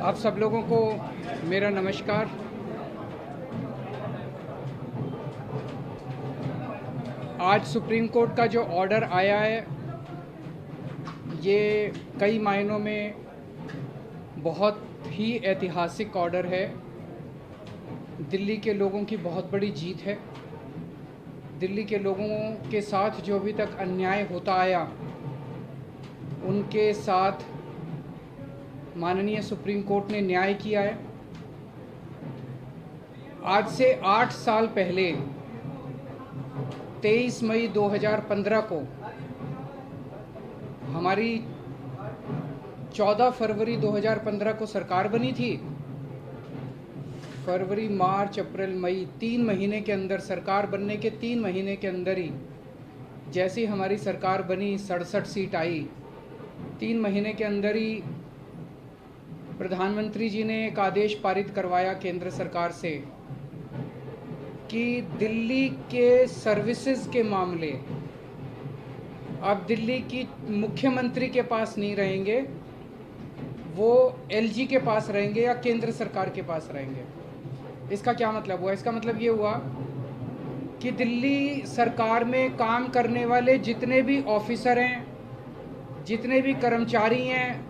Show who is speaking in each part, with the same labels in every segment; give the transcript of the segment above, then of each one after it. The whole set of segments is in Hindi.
Speaker 1: आप सब लोगों को मेरा नमस्कार। आज सुप्रीम कोर्ट का जो ऑर्डर आया है ये कई मायनों में बहुत ही ऐतिहासिक ऑर्डर है। दिल्ली के लोगों की बहुत बड़ी जीत है। दिल्ली के लोगों के साथ जो अभी तक अन्याय होता आया उनके साथ माननीय सुप्रीम कोर्ट ने न्याय किया है। आज से 8 साल पहले 23 मई 2015 को हमारी 14 फरवरी 2015 को सरकार बनी थी। फरवरी, मार्च, अप्रैल, मई 3 महीने के अंदर, सरकार बनने के 3 महीने के अंदर ही जैसी हमारी सरकार बनी 67 सीट आई। 3 महीने के अंदर ही प्रधानमंत्री जी ने एक आदेश पारित करवाया केंद्र सरकार से कि दिल्ली के सर्विसेज के मामले अब दिल्ली की मुख्यमंत्री के पास नहीं रहेंगे, वो एलजी के पास रहेंगे या केंद्र सरकार के पास रहेंगे। इसका क्या मतलब हुआ? इसका मतलब ये हुआ कि दिल्ली सरकार में काम करने वाले जितने भी ऑफिसर हैं, जितने भी कर्मचारी हैं,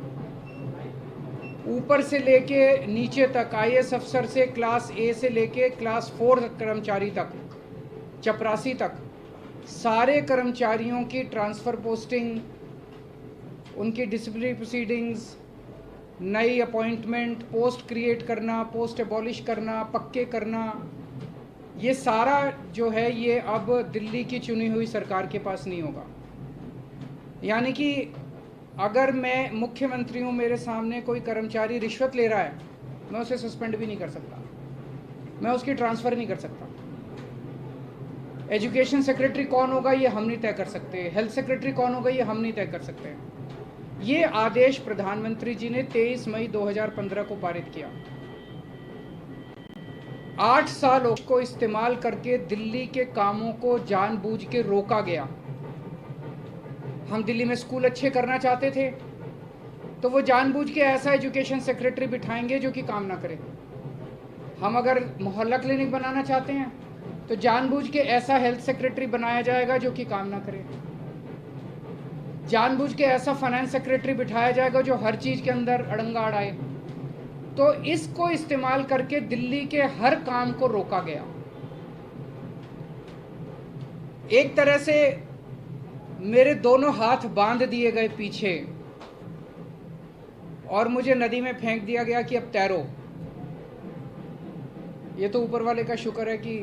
Speaker 1: ऊपर से लेके नीचे तक, आईएएस अफसर से क्लास ए से लेके क्लास 4 कर्मचारी तक, चपरासी तक, सारे कर्मचारियों की ट्रांसफ़र पोस्टिंग, उनकी डिसिप्लिनरी प्रोसीडिंग्स, नई अपॉइंटमेंट, पोस्ट क्रिएट करना, पोस्ट एबॉलिश करना, पक्के करना, ये सारा जो है ये अब दिल्ली की चुनी हुई सरकार के पास नहीं होगा। यानी कि अगर मैं मुख्यमंत्री हूँ, मेरे सामने कोई कर्मचारी रिश्वत ले रहा है, मैं उसे सस्पेंड भी नहीं कर सकता, मैं उसकी ट्रांसफ़र नहीं कर सकता। एजुकेशन सेक्रेटरी कौन होगा ये हम नहीं तय कर सकते, हेल्थ सेक्रेटरी कौन होगा ये हम नहीं तय कर सकते। ये आदेश प्रधानमंत्री जी ने 23 मई 2015 को पारित किया। 8 साल को इस्तेमाल करके दिल्ली के कामों को जानबूझ के रोका गया। हम दिल्ली में स्कूल अच्छे करना चाहते थे तो वो जानबूझ के ऐसा एजुकेशन सेक्रेटरी बिठाएंगे जो कि काम ना करे। हम अगर मोहल्ला क्लिनिक बनाना चाहते हैं तो जानबूझ के ऐसा हेल्थ सेक्रेटरी बनाया जाएगा जो कि काम ना करे। जानबूझ के ऐसा फाइनेंस सेक्रेटरी बिठाया जाएगा जो हर चीज़ के अंदर अड़ंगा अड़ाए। तो इसको इस्तेमाल करके दिल्ली के हर काम को रोका गया। एक तरह से मेरे दोनों हाथ बांध दिए गए पीछे और मुझे नदी में फेंक दिया गया कि अब तैरो। ये तो ऊपर वाले का शुक्र है कि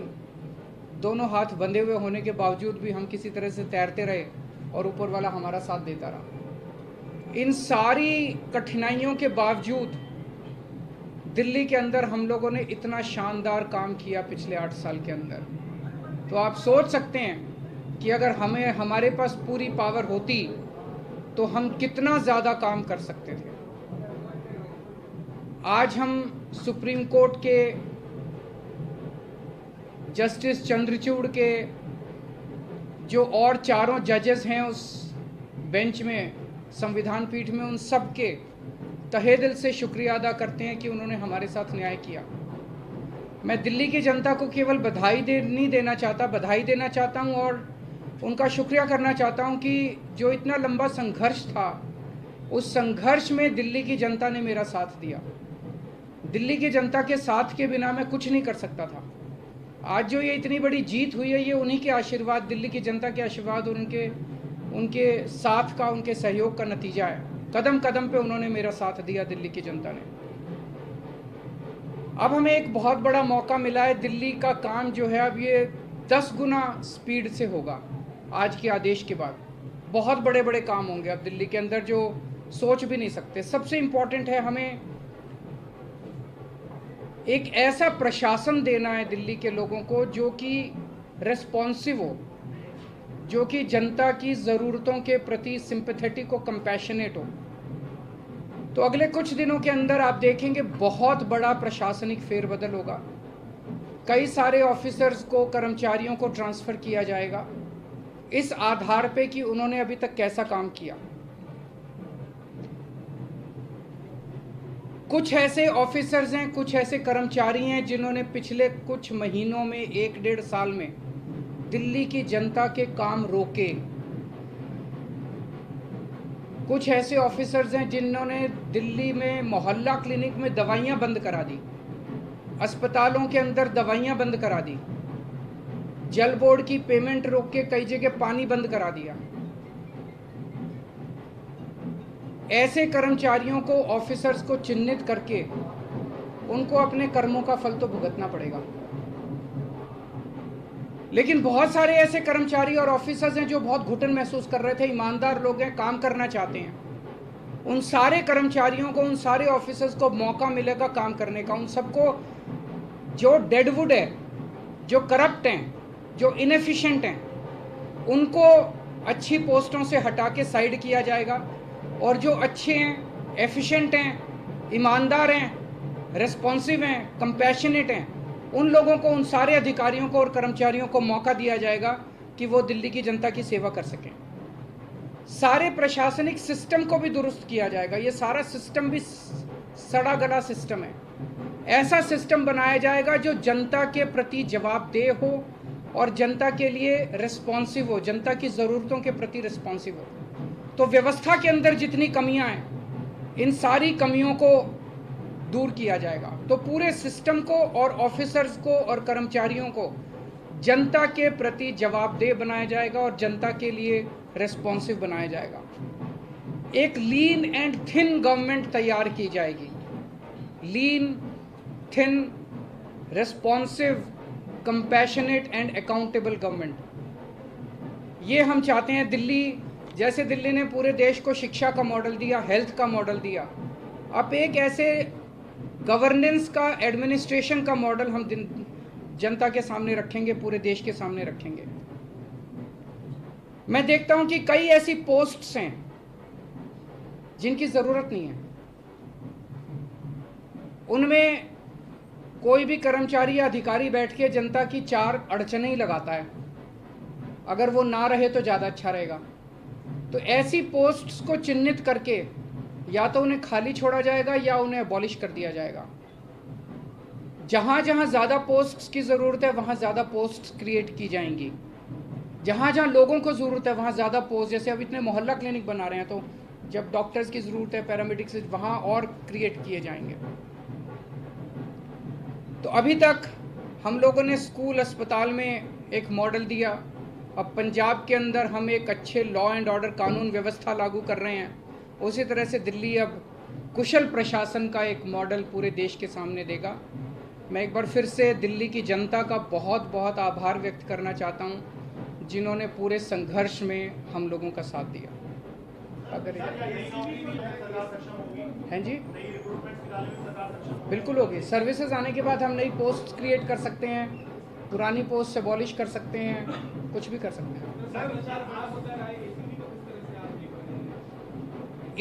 Speaker 1: दोनों हाथ बंधे हुए होने के बावजूद भी हम किसी तरह से तैरते रहे और ऊपर वाला हमारा साथ देता रहा। इन सारी कठिनाइयों के बावजूद दिल्ली के अंदर हम लोगों ने इतना शानदार काम किया पिछले 8 साल के अंदर। तो आप सोच सकते हैं कि अगर हमारे पास पूरी पावर होती तो हम कितना ज़्यादा काम कर सकते थे। आज हम सुप्रीम कोर्ट के जस्टिस चंद्रचूड़ के जो और चारों जजेस हैं उस बेंच में, संविधान पीठ में, उन सब के तहे दिल से शुक्रिया अदा करते हैं कि उन्होंने हमारे साथ न्याय किया। मैं दिल्ली की जनता को केवल नहीं देना चाहता, बधाई देना चाहता हूं और उनका शुक्रिया करना चाहता हूं कि जो इतना लंबा संघर्ष था उस संघर्ष में दिल्ली की जनता ने मेरा साथ दिया। दिल्ली की जनता के साथ के बिना मैं कुछ नहीं कर सकता था। आज जो ये इतनी बड़ी जीत हुई है ये उन्हीं के आशीर्वाद, दिल्ली की जनता के आशीर्वाद और उनके साथ का, उनके सहयोग का नतीजा है। कदम कदम पे उन्होंने मेरा साथ दिया दिल्ली की जनता ने। अब हमें एक बहुत बड़ा मौका मिला है। दिल्ली का काम जो है अब ये 10 गुना स्पीड से होगा। आज के आदेश के बाद बहुत बड़े बड़े काम होंगे अब दिल्ली के अंदर जो सोच भी नहीं सकते। सबसे इम्पोर्टेंट है हमें एक ऐसा प्रशासन देना है दिल्ली के लोगों को जो कि रेस्पॉन्सिव हो, जो कि जनता की ज़रूरतों के प्रति सिंपैथेटिक हो, कंपैशनेट हो। तो अगले कुछ दिनों के अंदर आप देखेंगे बहुत बड़ा प्रशासनिक फेरबदल होगा। कई सारे ऑफिसर्स को, कर्मचारियों को ट्रांसफ़र किया जाएगा इस आधार पे कि उन्होंने अभी तक कैसा काम किया। कुछ ऐसे ऑफिसर्स हैं, कुछ ऐसे कर्मचारी हैं जिन्होंने पिछले कुछ महीनों में, 1-1.5 साल में दिल्ली की जनता के काम रोके। कुछ ऐसे ऑफिसर्स हैं जिन्होंने दिल्ली में मोहल्ला क्लिनिक में दवाइयां बंद करा दी, अस्पतालों के अंदर दवाइयां बंद करा दी, जल बोर्ड की पेमेंट रोक के कई जगह पानी बंद करा दिया। ऐसे कर्मचारियों को, ऑफिसर्स को चिन्हित करके उनको अपने कर्मों का फल तो भुगतना पड़ेगा। लेकिन बहुत सारे ऐसे कर्मचारी और ऑफिसर्स हैं जो बहुत घुटन महसूस कर रहे थे, ईमानदार लोग हैं, काम करना चाहते हैं। उन सारे कर्मचारियों को, उन सारे ऑफिसर्स को मौका मिलेगा काम करने का। उन सबको जो डेडवुड है, जो करप्ट हैं, जो इनएफिशिएंट हैं, उनको अच्छी पोस्टों से हटा के साइड किया जाएगा, और जो अच्छे हैं, एफिशिएंट हैं, ईमानदार हैं, रिस्पॉन्सिव हैं, कंपैशनेट हैं, उन लोगों को, उन सारे अधिकारियों को और कर्मचारियों को मौका दिया जाएगा कि वो दिल्ली की जनता की सेवा कर सकें। सारे प्रशासनिक सिस्टम को भी दुरुस्त किया जाएगा। ये सारा सिस्टम भी सड़ा गला सिस्टम है। ऐसा सिस्टम बनाया जाएगा जो जनता के प्रति जवाबदेह हो और जनता के लिए रिस्पॉन्सिव हो, जनता की ज़रूरतों के प्रति रिस्पॉन्सिव हो। तो व्यवस्था के अंदर जितनी कमियां हैं, इन सारी कमियों को दूर किया जाएगा। तो पूरे सिस्टम को और ऑफिसर्स को और कर्मचारियों को जनता के प्रति जवाबदेह बनाया जाएगा और जनता के लिए रिस्पॉन्सिव बनाया जाएगा। एक लीन एंड थिन गवर्नमेंट तैयार की जाएगी। Lean, thin, responsive, compassionate and accountable government. ये हम चाहते हैं। दिल्ली, जैसे दिल्ली ने पूरे देश को शिक्षा का मॉडल दिया, हेल्थ का मॉडल दिया, अब एक ऐसे गवर्नेंस का, एडमिनिस्ट्रेशन का मॉडल हम जनता के सामने रखेंगे, पूरे देश के सामने रखेंगे। मैं देखता हूं कि कई ऐसी पोस्ट्स हैं जिनकी जरूरत नहीं है। उनमें कोई भी कर्मचारी या अधिकारी बैठ के जनता की 4 अड़चनें ही लगाता है। अगर वो ना रहे तो ज़्यादा अच्छा रहेगा। तो ऐसी पोस्ट्स को चिन्हित करके या तो उन्हें खाली छोड़ा जाएगा या उन्हें अबॉलिश कर दिया जाएगा। जहाँ जहाँ ज़्यादा पोस्ट्स की ज़रूरत है वहाँ ज़्यादा पोस्ट्स क्रिएट की जाएंगी। जहाँ जहाँ लोगों को ज़रूरत है वहाँ ज़्यादा पोस्ट, जैसे अब इतने मोहल्ला क्लिनिक बना रहे हैं, तो जब डॉक्टर्स की ज़रूरत है, पैरामेडिक्स, वहाँ और क्रिएट किए जाएंगे। तो अभी तक हम लोगों ने स्कूल, अस्पताल में एक मॉडल दिया। अब पंजाब के अंदर हम एक अच्छे लॉ एंड ऑर्डर, कानून व्यवस्था लागू कर रहे हैं। उसी तरह से दिल्ली अब कुशल प्रशासन का एक मॉडल पूरे देश के सामने देगा। मैं एक बार फिर से दिल्ली की जनता का बहुत बहुत आभार व्यक्त करना चाहता हूं, जिन्होंने पूरे संघर्ष में हम लोगों का साथ दिया। अगर हैं जी, बिल्कुल होगी। सर्विसेज आने के बाद हम नई पोस्ट क्रिएट कर सकते हैं, पुरानी पोस्ट अबॉलिश कर सकते हैं, कुछ भी कर सकते हैं।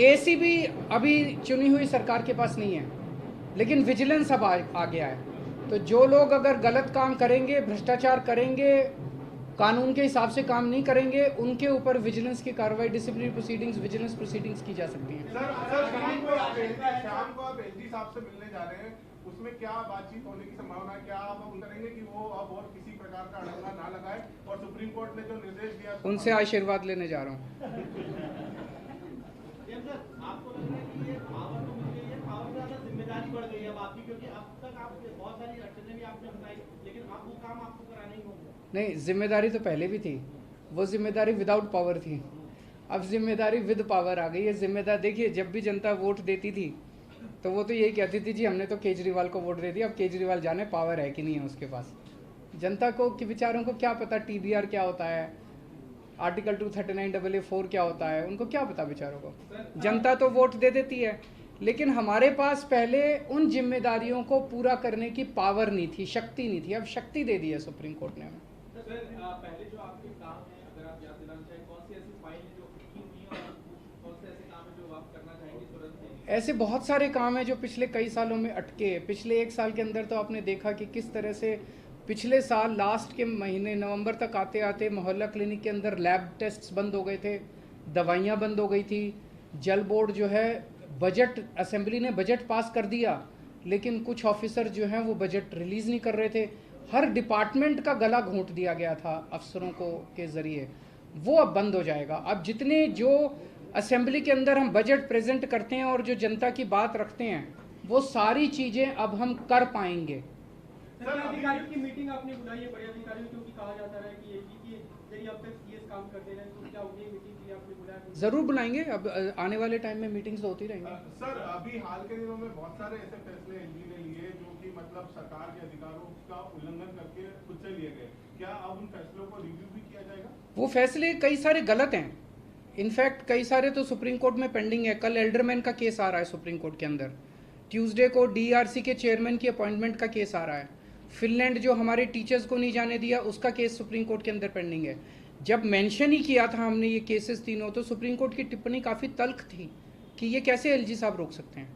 Speaker 1: एसीबी अभी चुनी हुई सरकार के पास नहीं है, लेकिन विजिलेंस अब आ गया है। तो जो लोग अगर गलत काम करेंगे, भ्रष्टाचार करेंगे, कानून के हिसाब से काम नहीं करेंगे, उनके ऊपर विजिलेंस की कार्रवाई, डिसिप्लिनरी प्रोसीडिंग्स, विजिलेंस प्रोसीडिंग्स की जा सकती हैं। शाम को आप एलजी साहब से मिलने जा रहे हैं, उसमें क्या बातचीत होने की संभावना है? क्या आप उनसे करेंगे कि वो अब और किसी प्रकार का अड़ंगा ना लगाए? और सुप्रीम कोर्ट ने जो निर्देश दिया, उनसे आशीर्वाद लेने जा रहा हूँ। आपको लग रहा है कि ये पावर तो मिल गई है, पावर से ज्यादा जिम्मेदारी बढ़ गई है अब आपकी, क्योंकि अब तक आप बहुत सारी अड़चनें भी आपने बताई, लेकिन अब वो काम आपको कराना ही होगा। नहीं, जिम्मेदारी तो पहले भी थी, वो जिम्मेदारी विदाउट पावर थी। अब जिम्मेदारी विद पावर आ गई है। जिम्मेदार देखिए, जब भी जनता वोट देती थी तो वो तो यही कहती थी जी हमने तो केजरीवाल को वोट दे दिया। अब केजरीवाल जाने पावर है कि नहीं है उसके पास। जनता को कि विचारों को क्या पता टीडीआर क्या होता है, आर्टिकल 239AA4 क्या होता है, उनको क्या पता बेचारों को। जनता तो वोट दे देती है, लेकिन हमारे पास पहले उन जिम्मेदारियों को पूरा करने की पावर नहीं थी, शक्ति नहीं थी। अब शक्ति दे दी है सुप्रीम कोर्ट ने हमें। पहले जो आपके काम है, अगर आप याद दिलाना चाहें, कौन सी ऐसी फाइल है जो अटकी हुई है और कौन से ऐसे काम है जो आप करना चाहेंगे तुरंत? ऐसे बहुत सारे काम हैं जो पिछले कई सालों में अटके। पिछले 1 साल के अंदर तो आपने देखा कि किस तरह से पिछले साल लास्ट के महीने नवंबर तक आते आते मोहल्ला क्लिनिक के अंदर लैब टेस्ट्स बंद हो गए थे, दवाइयाँ बंद हो गई थी, जल बोर्ड जो है बजट, असेंबली ने बजट पास कर दिया, लेकिन कुछ ऑफिसर जो हैं वो बजट रिलीज़ नहीं कर रहे थे। हर डिपार्टमेंट का गला घोंट दिया गया था अफसरों को के ज़रिए, वो अब बंद हो जाएगा। अब जितने जो असेंबली के अंदर हम बजट प्रेजेंट करते हैं और जो जनता की बात रखते हैं, वो सारी चीज़ें अब हम कर पाएंगे।
Speaker 2: अधिकारियों की मीटिंग आपने बुलाई है, बड़े अधिकारियों, क्योंकि कहा जाता है कि एजी की यदि अब तक सीएस काम करते रहे तो क्या उन्हें मीटिंग के लिए आपने बुलाया?
Speaker 1: ज़रूर बुलाएंगे, अब आने वाले टाइम में मीटिंग्स होती रहेंगी।
Speaker 3: सर, अभी हाल के दिनों में बहुत सारे ऐसे फैसले एलजी ने लिए जो कि मतलब सरकार के अधिकारों का उल्लंघन करके खुद से लिए गए, क्या अब उन फैसलों को रिव्यू भी किया जाएगा?
Speaker 1: वो फैसले कई सारे गलत हैं, इनफैक्ट कई सारे तो सुप्रीम कोर्ट में पेंडिंग है। कल एल्डरमैन का केस आ रहा है सुप्रीम कोर्ट के अंदर, ट्यूसडे को डीआरसी के चेयरमैन की अपॉइंटमेंट का केस आ रहा है, फिनलैंड जो हमारे टीचर्स को नहीं जाने दिया उसका केस सुप्रीम कोर्ट के अंदर पेंडिंग है। जब मेंशन ही किया था हमने ये केसेस तीनों, तो सुप्रीम कोर्ट की टिप्पणी काफ़ी तल्ख थी कि ये कैसे एलजी साहब रोक सकते हैं।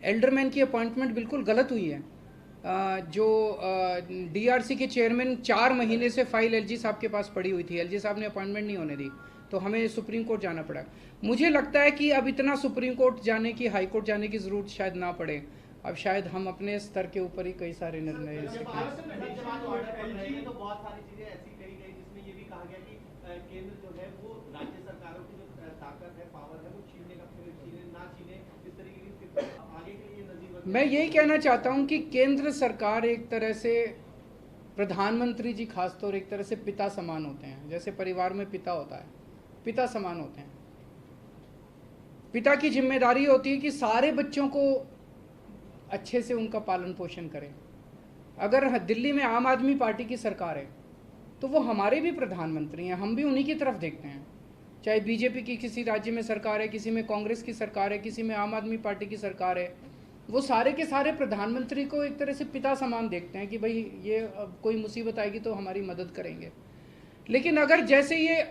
Speaker 1: एल्डरमैन की अपॉइंटमेंट बिल्कुल गलत हुई है। जो डीआरसी के चेयरमैन 4 महीने से फाइल एलजी साहब के पास पड़ी हुई थी, एलजी साहब ने अपॉइंटमेंट नहीं होने दी, तो हमें सुप्रीम कोर्ट जाना पड़ा। मुझे लगता है कि अब इतना सुप्रीम कोर्ट जाने की, हाई कोर्ट जाने की ज़रूरत शायद ना पड़े। अब शायद हम अपने स्तर के ऊपर ही कई सारे निर्णय
Speaker 2: तो बहुत सारी चीजें ऐसी कही गई जिसमें ये भी कहा गया कि केंद्र जो है वो राज्य सरकारों की जो ताकत है, पावर है, वो छीनने का, छीने ना छीने, इस तरीके की आगे के लिए नजीर।
Speaker 1: मैं यही कहना चाहता हूं कि केंद्र सरकार एक तरह से, प्रधानमंत्री जी खासतौर एक तरह से पिता समान होते हैं। जैसे परिवार में पिता होता है, पिता समान होते हैं। पिता की जिम्मेदारी होती है कि सारे बच्चों को अच्छे से उनका पालन पोषण करें। अगर दिल्ली में आम आदमी पार्टी की सरकार है तो वो हमारे भी प्रधानमंत्री हैं, हम भी उन्हीं की तरफ देखते हैं। चाहे बीजेपी की किसी राज्य में सरकार है, किसी में कांग्रेस की सरकार है, किसी में आम आदमी पार्टी की सरकार है, वो सारे के सारे प्रधानमंत्री को एक तरह से पिता समान देखते हैं कि भाई ये कोई मुसीबत आएगी तो हमारी मदद करेंगे। लेकिन अगर जैसे ये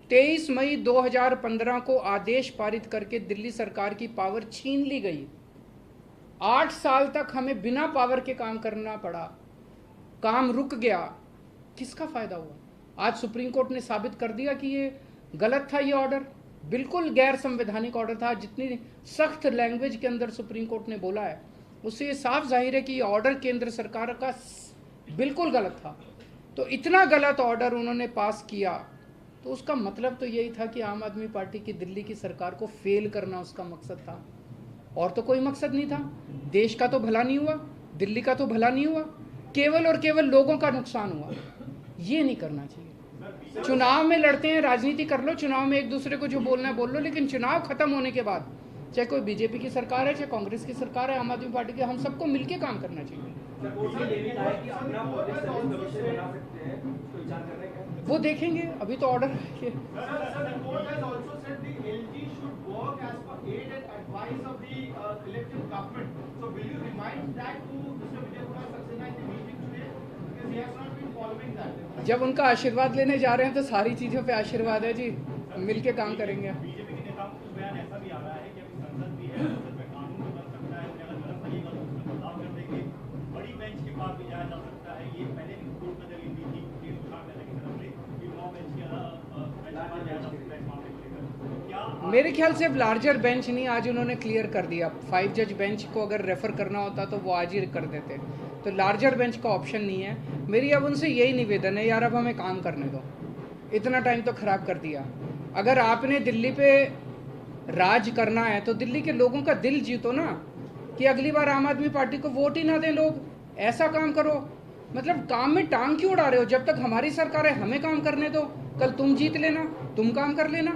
Speaker 1: 23 मई 2015 को आदेश पारित करके दिल्ली सरकार की पावर छीन ली गई, 8 साल तक हमें बिना पावर के काम करना पड़ा, काम रुक गया, किसका फायदा हुआ? आज सुप्रीम कोर्ट ने साबित कर दिया कि ये गलत था, ये ऑर्डर बिल्कुल गैर संवैधानिक ऑर्डर था। जितनी सख्त लैंग्वेज के अंदर सुप्रीम कोर्ट ने बोला है, उससे ये साफ जाहिर है कि ये ऑर्डर केंद्र सरकार का बिल्कुल गलत था। तो इतना गलत ऑर्डर उन्होंने पास किया, तो उसका मतलब तो यही था कि आम आदमी पार्टी की दिल्ली की सरकार को फेल करना उसका मकसद था, और तो कोई मकसद नहीं था। देश का तो भला नहीं हुआ, दिल्ली का तो भला नहीं हुआ, केवल और केवल लोगों का नुकसान हुआ। ये नहीं करना चाहिए। चुनाव में लड़ते हैं, राजनीति कर लो, चुनाव में एक दूसरे को जो बोलना है बोल लो, लेकिन चुनाव खत्म होने के बाद चाहे कोई बीजेपी की सरकार है, चाहे कांग्रेस की सरकार है, आम आदमी पार्टी की, हम सबको मिलकर काम करना चाहिए। वो देखेंगे, अभी तो ऑर्डर है। जब उनका आशीर्वाद लेने जा रहे हैं तो सारी चीज़ों पे आशीर्वाद है जी, मिलके काम करेंगे।
Speaker 2: बीजेपी के नेताओं को बयान ऐसा भी आ रहा है कि अभी संसद भी है, संसद में कानून भी बन सकता है, अगर लगेगा तो उसमें बदलाव कर देंगे, बड़ी बेंच के पास भी जाया जा सकता है। ये पहले भी कोर्ट में दलील दी थी उठाकर की तरफ से कि 9 बेंच के पास जाया जा सकता है इस मामले को लेकर।
Speaker 1: मेरे ख्याल से लार्जर बेंच नहीं, आज उन्होंने क्लियर कर दिया। 5 जज बेंच को अगर रेफर करना होता तो वो आज ही कर देते, तो लार्जर बेंच का ऑप्शन नहीं है। मेरी अब उनसे यही निवेदन है, यार अब हमें काम करने दो, इतना टाइम तो खराब कर दिया। अगर आपने दिल्ली पे राज करना है तो दिल्ली के लोगों का दिल जीतो ना, कि अगली बार आम आदमी पार्टी को वोट ही ना दें लोग। ऐसा काम करो, मतलब काम में टांग क्यों उड़ा रहे हो? जब तक हमारी सरकार है हमें काम करने दो, कल तुम जीत लेना, तुम काम कर लेना,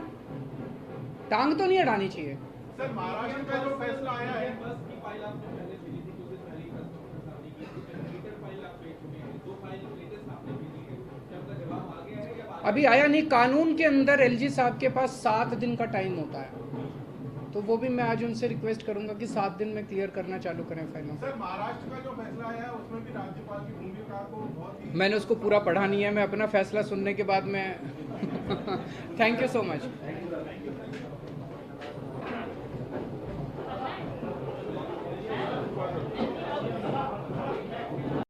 Speaker 1: टांग तो नहीं अड़ानी चाहिए।
Speaker 3: सर, महाराष्ट्र का जो फैसला आया है,
Speaker 2: बस की फाइल आपने पहले भेजी थी, कुछ दिन पहले कस्टमर की मीटर फाइल आप भेज चुके हैं, 2 फाइल लेटेस्ट आपने भेजी है, क्या आपका जवाब आ गया है या
Speaker 1: अभी आया नहीं? कानून के अंदर एलजी साहब के पास 7 दिन का टाइम होता है, तो वो भी मैं आज उनसे रिक्वेस्ट करूंगा कि 7 दिन में क्लियर करना चालू करें फाइलों।
Speaker 3: सर, महाराष्ट्र का जो फैसला आया है उसमें भी राज्यपाल की भूमिका को बहुत ही,
Speaker 1: मैंने उसको पूरा पढ़ा नहीं है, मैं अपना फैसला सुनने के बाद मैं थैंक यू सो मच।